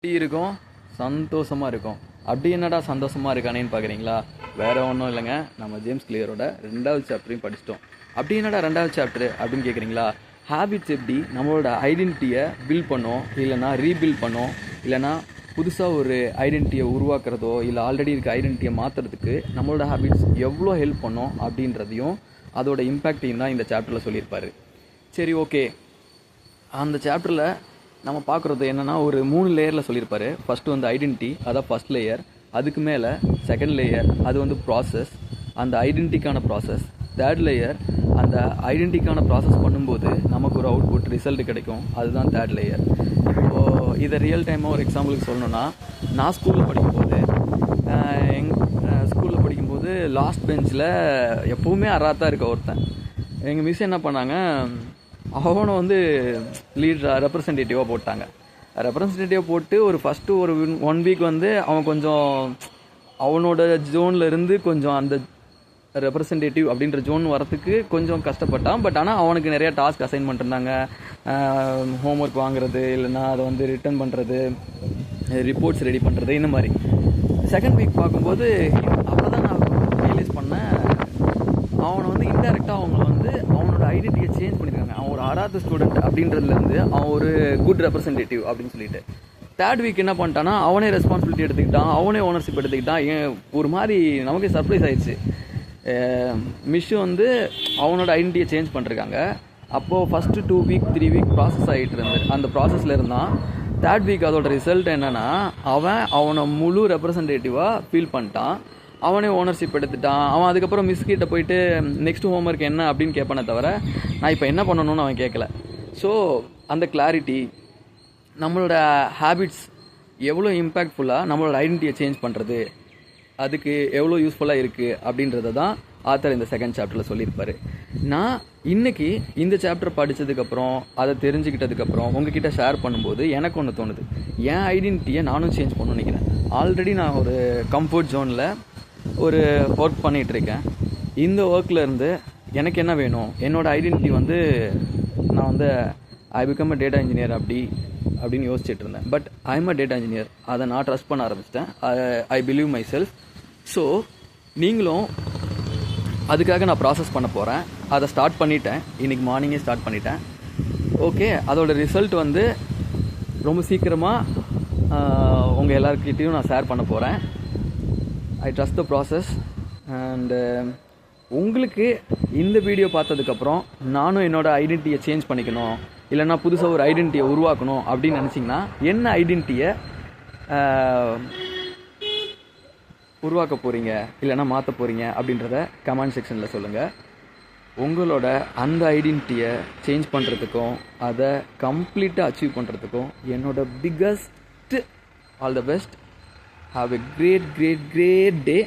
எப்படி இருக்கும்? சந்தோஷமாக இருக்கும். அப்படி என்னடா சந்தோஷமாக இருக்கானேன்னு பார்க்குறீங்களா? வேறு ஒன்றும் இல்லைங்க, நம்ம ஜேம்ஸ் கிளியரோட 2வது சாப்டரையும் படிச்சிட்டோம். அப்படி என்னடா 2வது சாப்டரு அப்படின்னு கேட்குறீங்களா? ஹேபிட்ஸ் எப்படி நம்மளோட ஐடென்டிட்டியை பில்ட் பண்ணோம், இல்லைனா ரீபில்ட் பண்ணோம், இல்லைனா புதுசாக ஒரு ஐடென்டிட்டியை உருவாக்குறதோ இல்லை ஆல்ரெடி இருக்க ஐடென்டிட்டியை மாற்றுறதுக்கு நம்மளோட ஹேபிட்ஸ் எவ்வளோ ஹெல்ப் பண்ணோம் அப்படின்றதையும் அதோட இம்பேக்டையும் தான் இந்த சாப்டரில் சொல்லியிருப்பார். சரி, ஓகே. அந்த சாப்டரில் நம்ம பார்க்குறது என்னென்னா ஒரு 3 லேயரில் சொல்லியிருப்பார். ஃபஸ்ட்டு வந்து ஐடென்டிட்டி, அதான் ஃபஸ்ட் லேயர். அதுக்கு மேலே செகண்ட் லேயர், அது வந்து ப்ராசஸ், அந்த ஐடென்டிட்டிக்கான ப்ராசஸ். தேர்ட் லேயர், அந்த ஐடென்டிட்டிக்கான ப்ராசஸ் பண்ணும்போது நமக்கு ஒரு அவுட்புட் ரிசல்ட் கிடைக்கும், அதுதான் தேர்ட் லேயர். இப்போது இதை ரியல் டைமாக ஒரு எக்ஸாம்பிளுக்கு சொல்லணுன்னா, நான் ஸ்கூலில் படிக்கும்போது ஸ்கூலில் படிக்கும்போது லாஸ்ட் பெஞ்சில் எப்போவுமே அறாத்தான் இருக்க ஒருத்தன். எங்கள் மிஸ் என்ன பண்ணாங்க, அவனை வந்து லீடராக ரெப்ரசன்டேட்டிவாக போட்டாங்க. ரெப்ரசன்டேட்டிவாக போட்டு ஒரு ஃபஸ்ட்டு ஒரு 1 வீக் வந்து அவன் கொஞ்சம் அவனோட ஜோனில் இருந்து கொஞ்சம் அந்த ரெப்ரசன்டேட்டிவ் அப்படின்ற ஜோன் வரத்துக்கு கொஞ்சம் கஷ்டப்பட்டான். பட் ஆனால் அவனுக்கு நிறையா டாஸ்க் அசைன் பண்ணிருந்தாங்க. ஹோம்ஒர்க் வாங்குறது, இல்லைன்னா அதை வந்து ரிட்டர்ன் பண்ணுறது, ரிப்போர்ட்ஸ் ரெடி பண்ணுறது, இந்த மாதிரி. செகண்ட் வீக் பார்க்கும்போது அப்போ தான் நான் ரியலைஸ் பண்ணேன், அவனை வந்து இன்டெரக்டாக அவங்க வந்து அவனோட ஐடென்டிட்டியை சேஞ்ச் பண்ணியிருக்காங்க. அவன் ஒரு 6வது ஸ்டூடெண்ட் அப்படின்றதுலேருந்து அவன் ஒரு குட் ரெப்ரசன்டேட்டிவ் அப்படின்னு சொல்லிட்டு. தேர்ட் வீக் என்ன பண்ணிட்டான்னா, அவனே ரெஸ்பான்சிபிலிட்டி எடுத்துக்கிட்டான், அவனே ஓனர்ஷிப் எடுத்துக்கிட்டான். ஒரு மாதிரி நமக்கே சர்ப்ரைஸ் ஆயிடுச்சு. மிஷ்ஷு வந்து அவனோட ஐடென்டிட்டியை சேஞ்ச் பண்ணிருக்காங்க. அப்போது ஃபஸ்ட்டு 2 வீக் 3 வீக் ப்ராசஸ் ஆகிட்டு இருந்தது. அந்த ப்ராசஸில் இருந்தான். தேர்ட் வீக் அதோட ரிசல்ட் என்னென்னா, அவனை முழு ரெப்ரசன்டேட்டிவாக ஃபீல் பண்ணிட்டான், அவனே ஓனர்ஷிப் எடுத்துட்டான். அவன் அதுக்கப்புறம் மிஸ் கிட்ட போயிட்டு நெக்ஸ்ட் ஹோம்ஒர்க் என்ன அப்படின்னு கேட்பானே தவிர நான் இப்போ என்ன பண்ணணும்னு அவன் கேட்கல. ஸோ அந்த கிளாரிட்டி, நம்மளோட ஹேபிட்ஸ் எவ்வளோ இம்பேக்ட்ஃபுல்லாக நம்மளோட ஐடென்டிட்டியை சேஞ்ச் பண்ணுறது, அதுக்கு எவ்வளோ யூஸ்ஃபுல்லாக இருக்குது அப்படின்றத தான் ஆத்தர் இந்த செகண்ட் சாப்டரில் சொல்லியிருப்பார். நான் இன்றைக்கி இந்த சாப்டர் படித்ததுக்கப்புறம், அதை தெரிஞ்சுக்கிட்டதுக்கப்புறம் உங்ககிட்ட ஷேர் பண்ணும்போது எனக்கு ஒன்று தோணுது, என் ஐடென்டிட்டியை நானும் சேஞ்ச் பண்ணணும்னு நினைக்கிறேன். ஆல்ரெடி நான் ஒரு கம்ஃபர்ட் ஜோனில் ஒரு ஒர்க் பண்ணிகிட்ருக்கேன். இந்த ஒர்க்கில் இருந்து எனக்கு என்ன வேணும், என்னோடய ஐடென்டிட்டி வந்து நான் வந்து I become a data engineer அப்படின்னு யோசிச்சுட்டு இருந்தேன். But I am a data engineer, அதை நான் ட்ரஸ்ட் பண்ண ஆரம்பிச்சிட்டேன். I believe my self. So நீங்களும் அதுக்காக நான் ப்ராசஸ் பண்ண போகிறேன். அதை ஸ்டார்ட் பண்ணிட்டேன், இன்றைக்கி மார்னிங்கே ஸ்டார்ட் பண்ணிட்டேன். ஓகே, அதோட ரிசல்ட் வந்து ரொம்ப சீக்கிரமாக உங்கள் எல்லாருக்கிட்டையும் நான் ஷேர் பண்ண போகிறேன். I trust the process. And உங்களுக்கு இந்த வீடியோ பார்த்ததுக்கப்புறம் நானும் என்னோடய ஐடென்டிட்டியை சேஞ்ச் பண்ணிக்கணும், இல்லைனா புதுசாக ஒரு ஐடென்டிட்டியை உருவாக்கணும் அப்படின்னு நினச்சிங்கன்னா, என்ன ஐடென்டிட்டியை உருவாக்க போகிறீங்க இல்லைனா மாற்ற போகிறீங்க அப்படின்றத கமெண்ட் செக்ஷனில் சொல்லுங்கள். உங்களோட அந்த ஐடென்டிட்டியை சேஞ்ச் பண்ணுறதுக்கும் அதை கம்ப்ளீட்டாக அச்சீவ் பண்ணுறதுக்கும் என்னோட biggest all the best. Have a great day.